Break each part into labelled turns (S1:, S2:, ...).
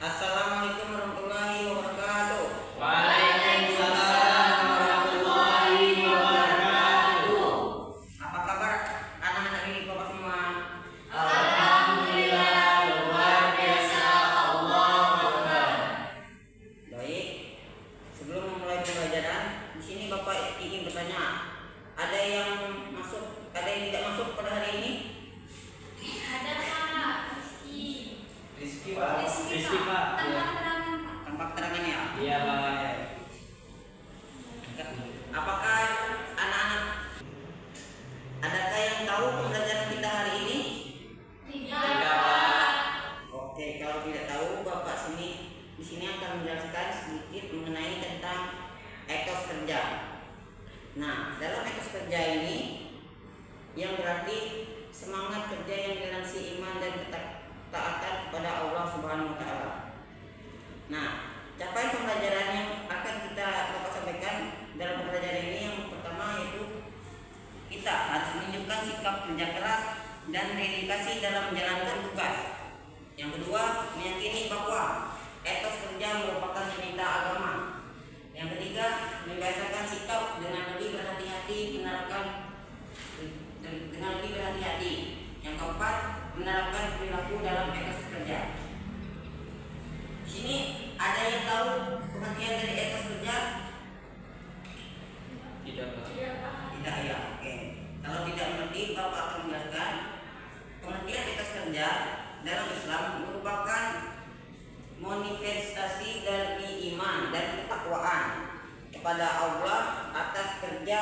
S1: Assalamualaikum warahmatullahi wabarakatuh.
S2: Waalaikumsalam warahmatullahi wabarakatuh.
S1: Apa kabar anak-anak didik Bapak semua?
S2: Alhamdulillah, luar biasa, Allahu Akbar.
S1: Baik. Sebelum memulai pembelajaran, di sini Bapak ingin bertanya, ada yang masuk, ada yang tidak masuk pada hari ini?
S3: Ada Pak
S2: Rizky Pak.
S3: Rizky Pak.
S1: Tampak terangan ya?
S2: Iya Pak.
S1: Apakah anak-anak adakah yang tahu pembelajaran kita hari ini?
S3: Tidak.
S1: Oke, kalau tidak tahu Bapak di sini akan menjelaskan sedikit mengenai tentang etos kerja. Nah, dalam etos kerja ini yang berarti semangat kerja yang dilandasi iman dan ketaatan kepada Allah Subhanahu wa taala. Nah, capaian pembelajaran yang akan kita Bapak sampaikan dalam pembelajaran ini yang pertama yaitu kita harus menunjukkan sikap kerja keras dan dedikasi dalam menjalankan tugas. Yang kedua, meyakini bahwa etos kerja merupakan perintah agama. Yang ketiga, membiasakan sikap dengan lebih berhati-hati Yang keempat, menerapkan perilaku dalam etos kerja. Di sini ada yang tahu pengertian dari etos kerja?
S2: Tidak Pak.
S1: Tidak ya, oke. Kalau tidak mengerti, Bapak akan menjelaskan. Pengertian etos kerja dalam Islam merupakan manifestasi dari iman dan ketakwaan kepada Allah atas kerja,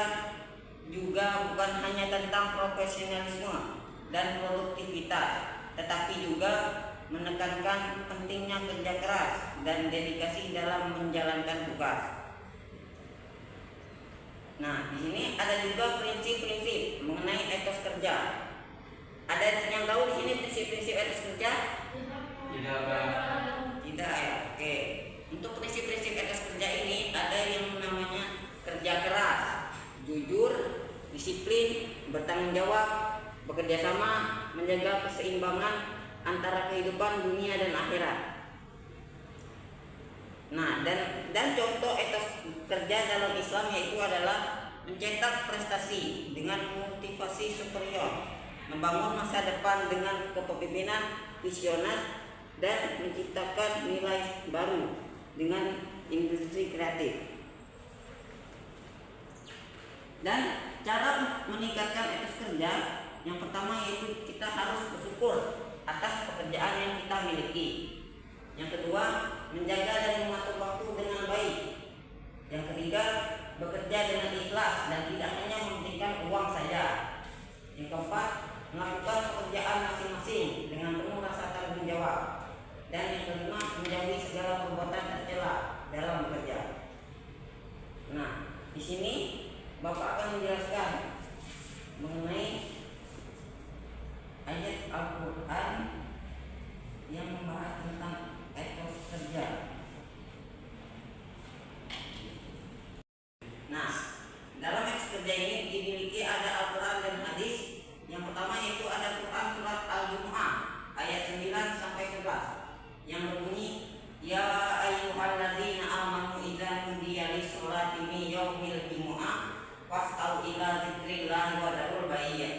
S1: juga bukan hanya tentang profesionalisme dan produktivitas, tetapi juga menekankan pentingnya kerja keras dan dedikasi dalam menjalankan tugas. Nah, di sini ada juga prinsip-prinsip mengenai etos kerja. Ada yang tahu di sini prinsip-prinsip etos kerja?
S2: Tidak Pak.
S1: Tidak ya, oke. Untuk prinsip-prinsip etos kerja ini ada yang namanya kerja keras, jujur, disiplin, bertanggung jawab, bekerja sama, menjaga keseimbangan antara kehidupan dunia dan akhirat. Nah, dan contoh etos kerja dalam Islam yaitu adalah mencetak prestasi dengan motivasi superior, membangun masa depan dengan kepemimpinan visioner, dan menciptakan nilai baru dengan industri kreatif. Dan cara meningkatkan etos kerja yang pertama yaitu kita harus bersyukur atas pekerjaan yang kita miliki. Yang kedua, menjaga dan mengatur waktu dengan baik. Yang ketiga, bekerja dengan ikhlas dan tidak hanya mementingkan uang saja. Yang keempat, melakukan pekerjaan masing-masing dengan penuh rasa tanggung jawab. Dan yang kelima, menjauhi segala perbuatan tercela dalam bekerja. Nah, di sini Bapak akan menjelaskan mengenai ayat Al-Quran yang membahas tentang etos kerja. Nah, dalam etos kerja ini dimiliki ada Al-Quran dan hadis. Yang pertama yaitu ada Quran surat Al-Jumu'ah ayat 9 sampai 11 yang berbunyi, Ya ayyuhalladzina amanu idza nudiya lis-sholati min yaumil jumu'ah fas'au ila dzikrillahi wa dzarul bai'a.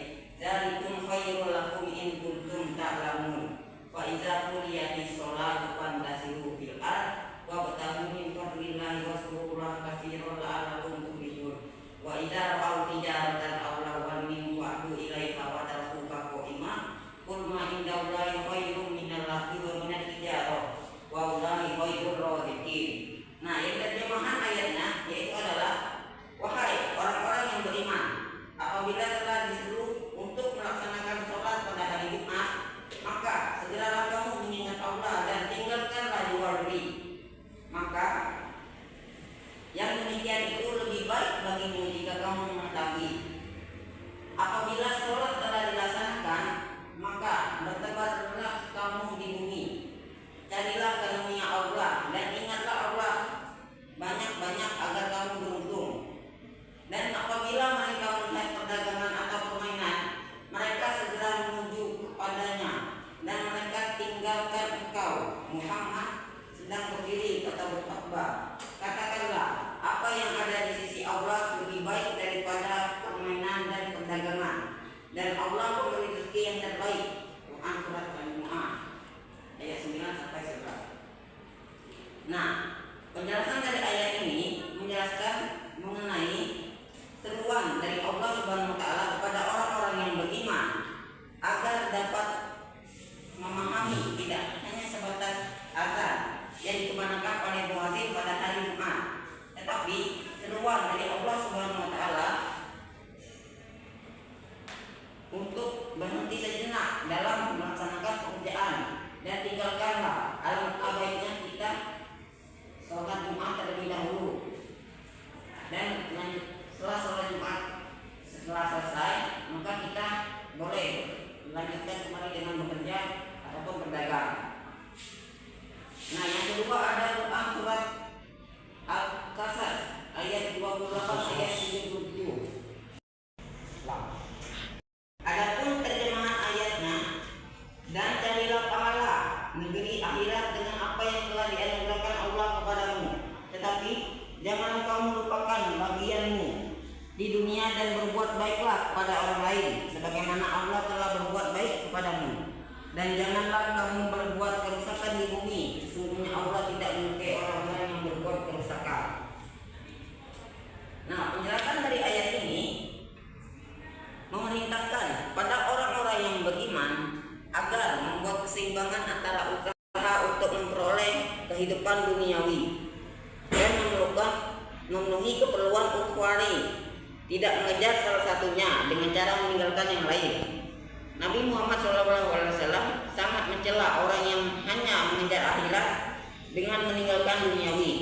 S1: Dzalikum khairul lakum in kuntum ta'lamun. Fa idza quliyatis sholatu fantasiru fil ard wabtaghu min fadlillahi wazkurullaha katsiran la'allakum tuflihun. Wa idza ra'aw tijaratan aw lahwan fa'tu ilaiha wa tarkuka qa'ima. Qul ma indallahi khairum minal lahwi wa minat tijarah wa wallahi khairur raziqin. Nah, yang terjemahan ayatnya yaitu adalah, wahai orang-orang yang beriman, apabila telah disuruh untuk melaksanakan sholat pada hari Jumat, maka segeralah kamu mengingat Allah dan tinggalkanlah jual beli. Maka yang demikian itu lebih baik bagimu jika kamu mengetahui. Apabila sholat telah dilaksanakan, maka bertebarlah kamu di bumi, carilah karunia Allah dan ingatlah Allah banyak-banyak agar kamu beruntung. Dan apabila mereka melihat perdagangan atau permainan, mereka segera menuju kepadanya dan mereka tinggalkan engkau Muhammad sedang berdiri atau berkhutbah, katakanlah apa yang ada di sisi Allah lebih baik daripada permainan dan perdagangan, dan Allah memberi rezeki yang terbaik. Quran surat Al-Jumu'ah ayat 9 sampai 11. Nah, penjelasan dari ayat ini menjelaskan mengenai seruan dari Allah Subhanahu wa taala kepada orang-orang yang beriman agar dapat memahami tidak hanya sebatas azan yang dikemukakan oleh muadzin pada hari Jumat, tetapi seruan dari Allah Subhanahu wa taala untuk berhenti sejenak dalam melaksanakan pekerjaan dan tinggalkanlah alangkah baiknya kita sholat Jumat terlebih dahulu, dan setelah sholat Jumat setelah selesai maka kita boleh melanjutkan kembali dengan bekerja ataupun berdagang. Nah, yang kedua ada Quran surat Al-Qasas ayat 28 ayat 77. Adapun terjemahan ayatnya, dan carilah pahala negeri akhirat dengan apa yang telah dianugerahkan Allah kepadamu, tetapi jangan kamu lupakan bagianmu di dunia dan berbuat baiklah kepada orang lain sebagaimana Allah telah berbuat baik kepadamu, dan janganlah kamu berbuat kerusakan di bumi, sesungguhnya Allah tidak menyukai orang-orang yang berbuat kerusakan. Nah, penjelasan dari ayat ini memerintahkan pada orang-orang yang beriman agar membuat keseimbangan antara usaha untuk memperoleh kehidupan duniawi dan memenuhi keperluan ukhrawi, tidak mengejar salah satunya dengan cara meninggalkan yang lain. Nabi Muhammad SAW sangat mencela orang yang hanya mengejar akhirat dengan meninggalkan duniawi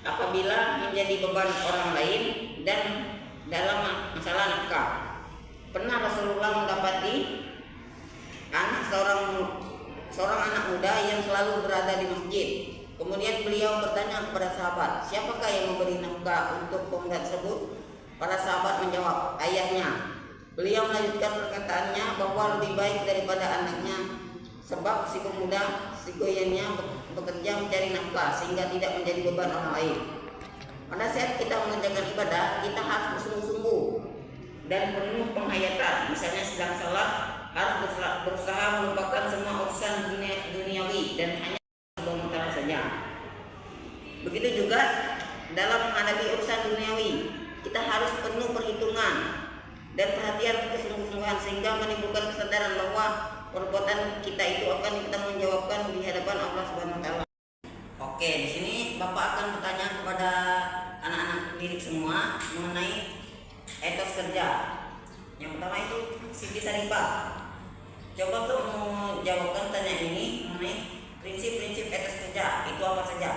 S1: apabila menjadi beban orang lain dan dalam masalah nafkah. Pernah Rasulullah mendapati seorang anak muda yang selalu berada di masjid. Kemudian beliau bertanya kepada sahabat, siapakah yang memberi nafkah untuk pemuda tersebut? Para sahabat menjawab, ayahnya. Beliau melanjutkan perkataannya bahwa lebih baik daripada anaknya, sebab si pemuda si goyennya bekerja mencari nafkah sehingga tidak menjadi beban orang lain. Pada saat kita mengerjakan ibadah, kita harus bersungguh-sungguh dan penuh penghayatan. Misalnya sedang salat, harus berusaha melupakan semua urusan duniawi dan hanya sebentar saja. Begitu juga dalam menghadapi urusan duniawi, kita harus penuh perhitungan dan perhatian kesungguh-sungguhan sehingga menimbulkan kesadaran bahwa perbuatan kita itu akan ditanggungjawabkan di hadapan Allah Subhanahu wa taala. Oke, di sini Bapak akan bertanya kepada anak-anak didik semua mengenai etos kerja. Yang pertama itu Siti Sarifah. Coba tuh menjawabkan tanya ini mengenai prinsip-prinsip etos kerja itu apa saja?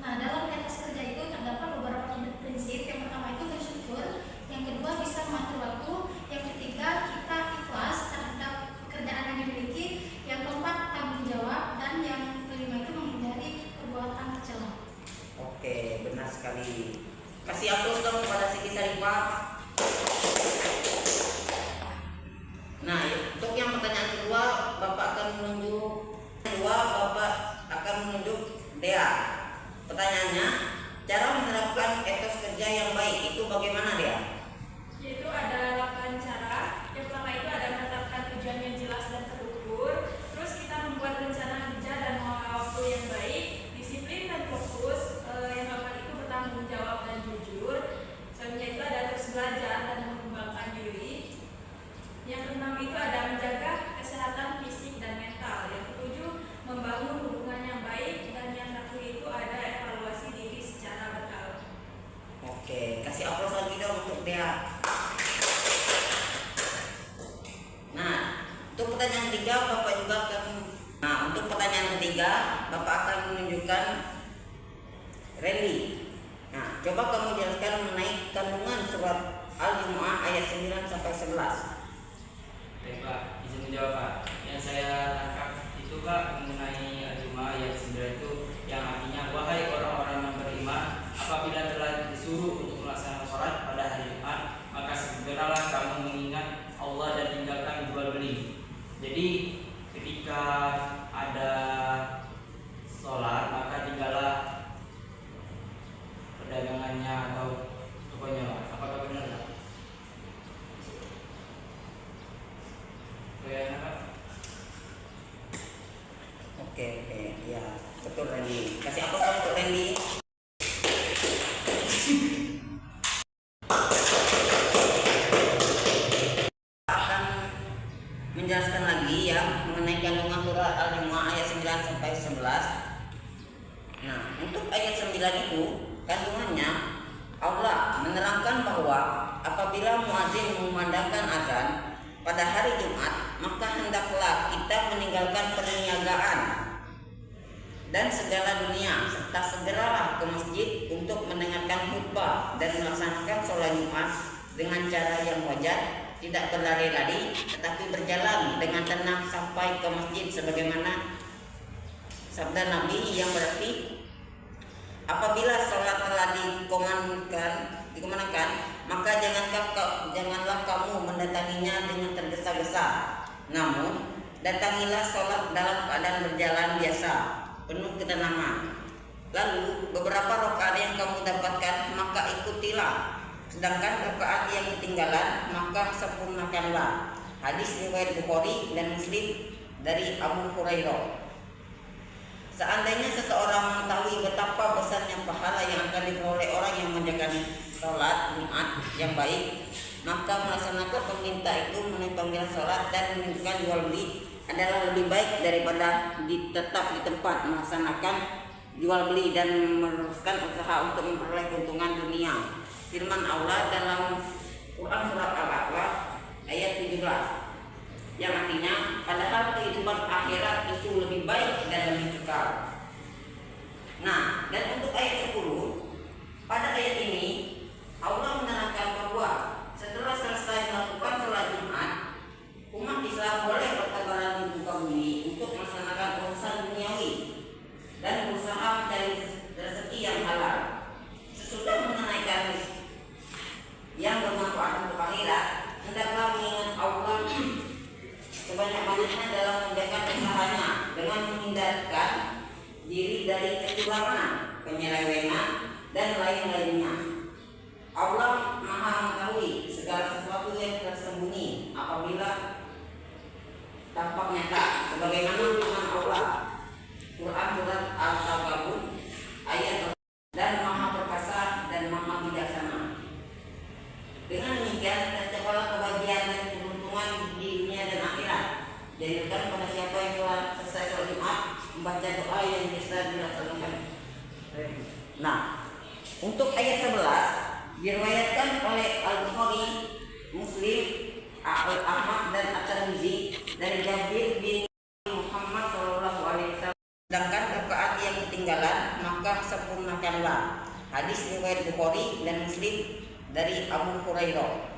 S3: Nah, dalam etos kerja itu terdapat beberapa prinsip. Yang pertama itu bersyukur, yang kedua bisa mengatur waktu, yang ketiga kita ikhlas terhadap pekerjaan yang dimiliki, yang keempat tanggung jawab, dan yang kelima itu menghindari perbuatan tercela.
S1: Oke, benar sekali. Kasih aplaus dong kepada Siti Sarifah. Nah, untuk yang pertanyaan kedua, Bapak akan menunjuk Dea. Pertanyaannya, cara menerapkan etos kerja yang baik itu bagaimana, Dea?
S2: Yaitu ada 8 cara. Yang pertama itu ada menetapkan tujuan yang jelas dan terukur. Terus kita membuat rencana kerja dan mengelola waktu yang baik, disiplin dan fokus. Yang keempat itu bertanggung jawab dan jujur. Selanjutnya itu ada terus belajar dan mengembangkan diri. Yang keenam itu ada menjaga kesehatan fisik dan mental. Yang ketujuh membangun hubungan yang baik, dan yang terakhir itu ada evaluasi diri secara berkala.
S1: Oke, kasih aplaus lagi dong untuk Dea. Nah, untuk pertanyaan ketiga Bapak juga akan menunjukkan Randy. Nah, coba kamu jelaskan mengenai kandungan surat Al-Jumu'ah ayat 9 sampai 11.
S4: Baik Pak, izin menjawab Pak. Yang saya tangkap itu Pak mengenai Al-Jumu'ah ayat 9 itu yang artinya, wahai orang-orang yang beriman, apabila telah disuruh untuk melaksanakan sholat pada hari Jumat, maka segeralah kamu mengingat Allah dan tinggalkan jual beli. Jadi ketika ada sholat
S1: Oke, ya betul Randy. Kasih apa kamu untuk Randy? Akan menjelaskan lagi ya mengenai kandungan surat Al-Jumu'ah ayat 9 sampai 11. Nah, untuk ayat 9 itu kandungannya Allah menerangkan bahwa apabila muadzin memandangkan azan pada hari Jumat, maka hendaklah kita meninggalkan perniagaan dan segala dunia serta segeralah ke masjid untuk mendengarkan khutbah dan melaksanakan sholat Jumat dengan cara yang wajar, tidak berlari-lari tetapi berjalan dengan tenang sampai ke masjid sebagaimana sabda Nabi yang berarti apabila sholat telah dikumandangkan, maka janganlah kamu mendatanginya dengan tergesa-gesa, namun datangilah sholat dalam keadaan berjalan biasa, penuh ketenangan. Lalu beberapa rakaat yang kamu dapatkan maka ikutilah, sedangkan rakaat yang ketinggalan maka sempurnakanlah. Hadis riwayat Bukhari dan Muslim dari Abu Hurairah. Seandainya seseorang mengetahui betapa besarnya pahala yang akan diperoleh orang yang menjalankan sholat Jumat yang baik, maka melaksanakan perintah itu memenuhi panggilan sholat dan menunjukkan jual beli adalah lebih baik daripada tetap di tempat melaksanakan jual beli dan meneruskan usaha untuk memperoleh keuntungan dunia. Firman Allah dalam Quran surat Al-A'raf ayat 17 yang artinya padahal kehidupan akhirat itu lebih baik dan lebih kekal. Nah, dan untuk ayat 10, pada ayat ini Allah menerangkan bahwa setelah selesai melakukan sholat Jumat, umat Islam boleh bertebaran di muka bumi untuk melaksanakan urusan duniawi dan berusaha mencari rezeki yang halal. Sesudah menunaikan yang bermanfaat untuk akhirat, hendaklah mengingat Allah sebanyak-banyaknya dalam menjaga usahanya dengan menghindarkan diri dari kecurangan, penyelewengan, dan lain-lainnya. Allah Maha mengetahui segala sesuatu yang tersembunyi apabila tampak nyata, sebagaimana firman Allah Quran surat Al-Taghabun ayat dan Maha perkasa dan Maha bijaksana. Dengan demikian tercapailah kebahagiaan dan keberuntungan di dunia dan akhirat. Jadikan pada siapa yang telah selesai sholat Jumat membaca doa yang bisa dilaksanakan. Nah, untuk ayat 11 diriwayatkan oleh Al-Bukhari, Muslim, Ahmad dan At-Tirmidzi dari Jabir bin Muhammad sallallahu alaihi wasallam. Sedangkan rakaat yang ketinggalan maka sempurnakanlah. Hadis riwayat Bukhari dan Muslim dari Abu Hurairah.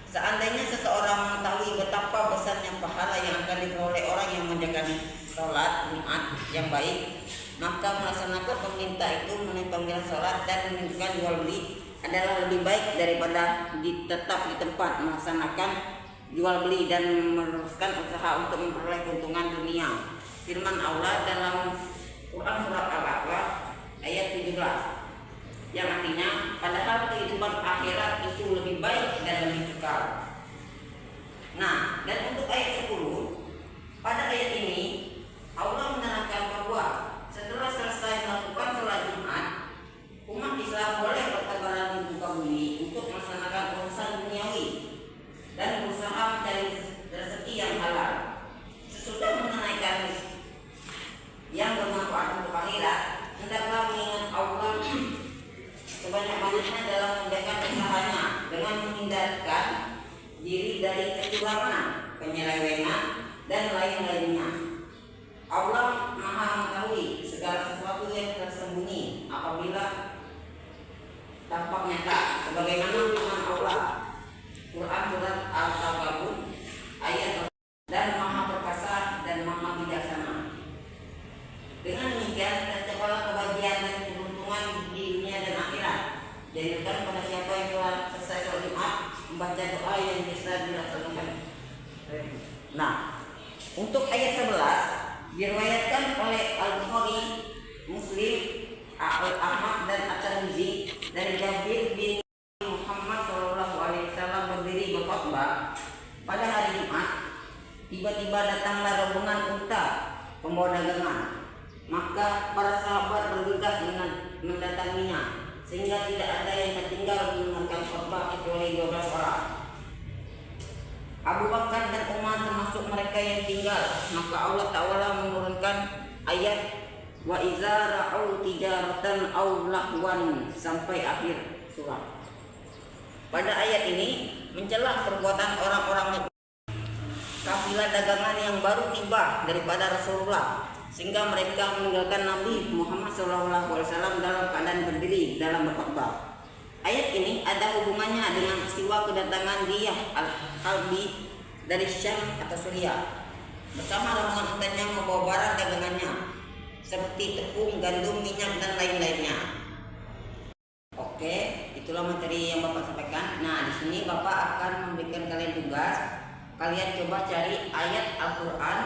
S1: Seandainya seseorang mengetahui betapa besarnya pahala yang akan diperoleh orang yang menjalankan sholat Jumat yang baik, maka melaksanakan perintah itu memenuhi panggilan sholat dan menunjukkan jual beli adalah lebih baik daripada tetap di tempat melaksanakan jual beli dan meneruskan usaha untuk memperoleh keuntungan dunia. Firman Allah dalam Quran surat Al-A'raf ayat 17 yang artinya padahal kehidupan akhirat itu lebih baik dan lebih kekal. Nah, dan untuk ayat 10, pada ayat ini Allah menerangkan bahwa setelah selesai melakukan sholat Jumat, umat Islam boleh bertebaran di muka bumi untuk melaksanakan urusan duniawi dan berusaha mencari rezeki yang halal. Sesudah menunaikan yang bermanfaat untuk akhirat, hendaklah mengingat Allah sebanyak-banyaknya dalam menjaga usahanya dengan menghindarkan diri dari kecurangan, penyelewengan, dan lain-lainnya. Allah Maha mengetahui segala sesuatu yang tersembunyi apabila tampak nyata, sebagaimana firman Allah Quran surat Al-Taghabun ayat dan Maha perkasa dan Maha bijaksana. Dengan demikian tercapailah kebahagiaan dan keberuntungan di dunia dan akhirat. Jadikan pada siapa yang telah selesai sholat Jumat membaca doa yang bisa dilaksanakan. Nah, untuk ayat 11 diriwayatkan oleh Al-Bukhari, Muslim, Ahmad dan At-Tirmidzi dari Jabir bin Muhammad sallallahu alaihi wasallam berdiri berkhutbah pada hari Jumat. Tiba-tiba datanglah rombongan unta pembawa dagangan. Maka para sahabat bergegas mendatanginya, sehingga tidak ada yang tertinggal mendengarkan khotbah kecuali 12 orang. Abu Bakar dan Umar termasuk mereka yang tinggal. Maka Allah Ta'ala menurunkan ayat wa iza ra'au tijaratan aw lahwan sampai akhir surat. Pada ayat ini mencela perbuatan orang-orang kafilah dagangan yang baru tiba daripada Rasulullah, sehingga mereka meninggalkan Nabi Muhammad SAW dalam keadaan berdiri dalam berkhutbah. Ayat ini ada hubungannya dengan peristiwa kedatangan Diyah al-Kalbi dari Syam atau Suriah bersama rombongan untuknya membawa barang dagangannya seperti tepung, gandum, minyak dan lain-lainnya. Oke, itulah materi yang Bapak sampaikan. Nah, di sini Bapak akan memberikan kalian tugas. Kalian coba cari ayat Al-Quran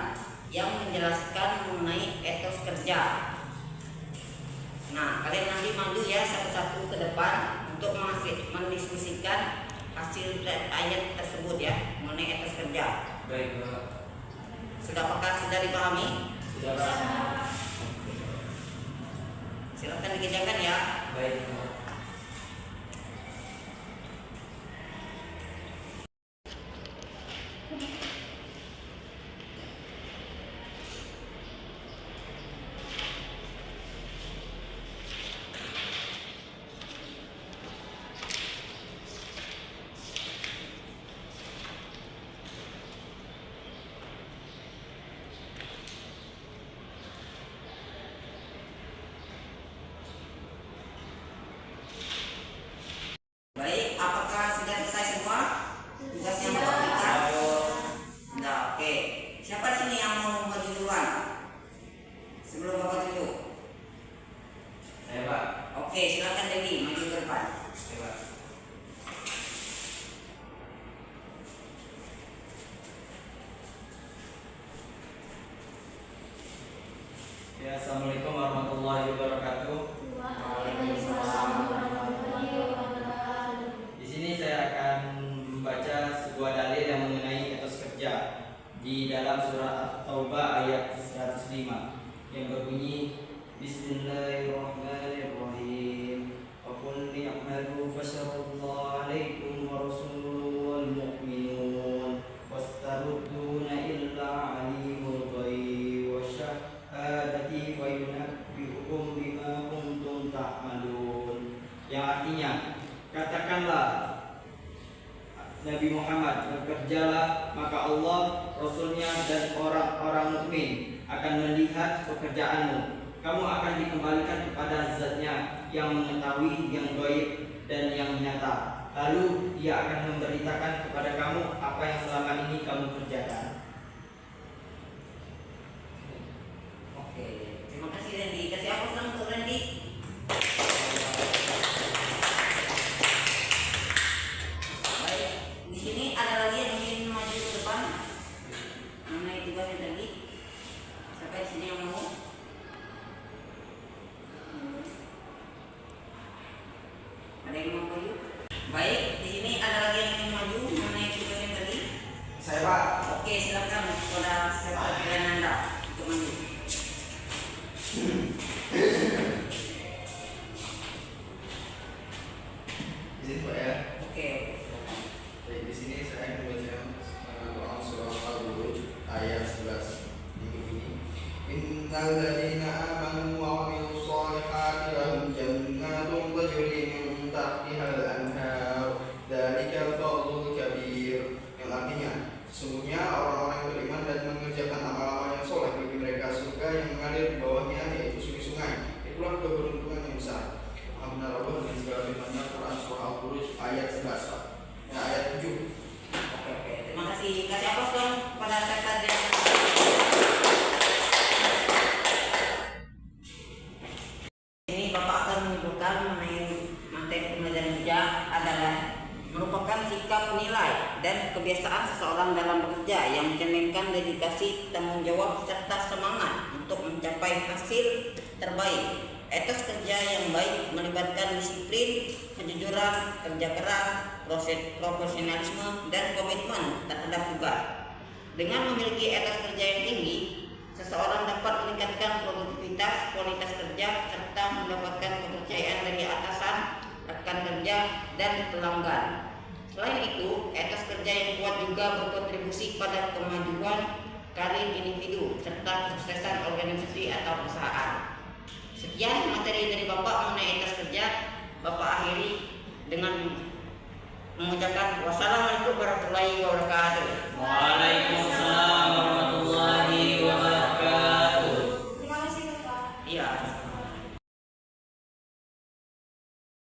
S1: yang menjelaskan mengenai etos kerja. Nah, kalian nanti maju ya satu-satu ke depan untuk mendiskusikan hasil ayat tersebut ya mengenai etos kerja.
S4: Baik, Pak.
S1: Apakah sudah dipahami?
S4: Sudah, Pak.
S1: Silakan dikerjakan ya.
S4: Baik, Pak.
S1: Baik, apakah sudah selesai semua tugasnya Bapak berikan? Nah, oke. Siapa di sini yang mau maju duluan sebelum Bapak tunjuk?
S4: Saya, Pak.
S1: Oke, silakan Dewi maju ke depan.
S4: Saya, Pak. Ya, Assalamualaikum warahmatullahi wabarakatuh. Di sini saya akan membaca sebuah dalil yang mengenai etos kerja di dalam surat At-Taubah ayat 105 yang berbunyi Bismillahirrahmanirrahim. Wa qul i'malu fasyarallahu 'alaikum wa rasuluhu wal mu'minun wastarudduna illa 'alimul ghaib wasyahadati fayunabbi'ukum bima kuntum ta'malun. Yang artinya, katakanlah Nabi Muhammad, bekerjalah maka Allah, Rasulnya dan orang-orang mukmin akan melihat pekerjaanmu. Kamu akan dikembalikan kepada Zatnya yang mengetahui yang gaib dan yang nyata. Lalu Dia akan memberitakan kepada kamu apa yang selama ini kamu kerjakan.
S1: Oke, terima kasih Randy. Kasih apa senang untuk Randy? Baik, di sini ada lagi yang ingin maju ke depan mengenai tugasnya tadi. Siapa di sini yang mau? Ada yang mau maju? Baik, di sini ada lagi yang ingin maju mengenai tugasnya tadi.
S5: Saya, Pak.
S1: Oke, silakan saudara Septian Anda untuk maju.
S5: Di sini, Pak ya.
S1: Oke.
S5: Baik, di sini saya akan membaca Quran surah Al-Buruj ayat 11 yang berbunyi Innal ladzina amanu wa 'amilus shalihati lahum jannatun tajri min tahtihal anhar dzalikal fadlul kabir. Yang artinya, sesungguhnya orang-orang yang beriman dan mengerjakan amal-amal yang soleh bagi mereka surga yang mengalir di bawahnya yaitu sungai-sungai. Itulah keberuntungan yang besar. Alhamdulillah dengan segala firman-Nya Quran surah Al-Buruj ayat 11 Pak. Ya, ayat 7.
S1: Oke, terima kasih. Kasih apa dong pada Septian yang ini Bapak akan menyebutkan mengenai materi pembelajaran kerja adalah merupakan sikap, nilai, dan kebiasaan seseorang dalam bekerja yang mencerminkan dedikasi, tanggung jawab, serta semangat untuk mencapai hasil terbaik. Etos kerja yang baik melibatkan disiplin, kejujuran, kerja keras, profesionalisme, dan komitmen terhadap tugas. Dengan memiliki etos kerja yang tinggi, seseorang dapat meningkatkan produktivitas, kualitas kerja, serta mendapatkan kepercayaan dari atasan, rekan kerja, dan pelanggan. Selain itu, etos kerja yang kuat juga berkontribusi pada kemajuan karir individu serta kesuksesan organisasi atau perusahaan. Sekian materi dari Bapak mengenai etos kerja. Bapak akhiri dengan mengucapkan wassalamualaikum warahmatullahi wabarakatuh.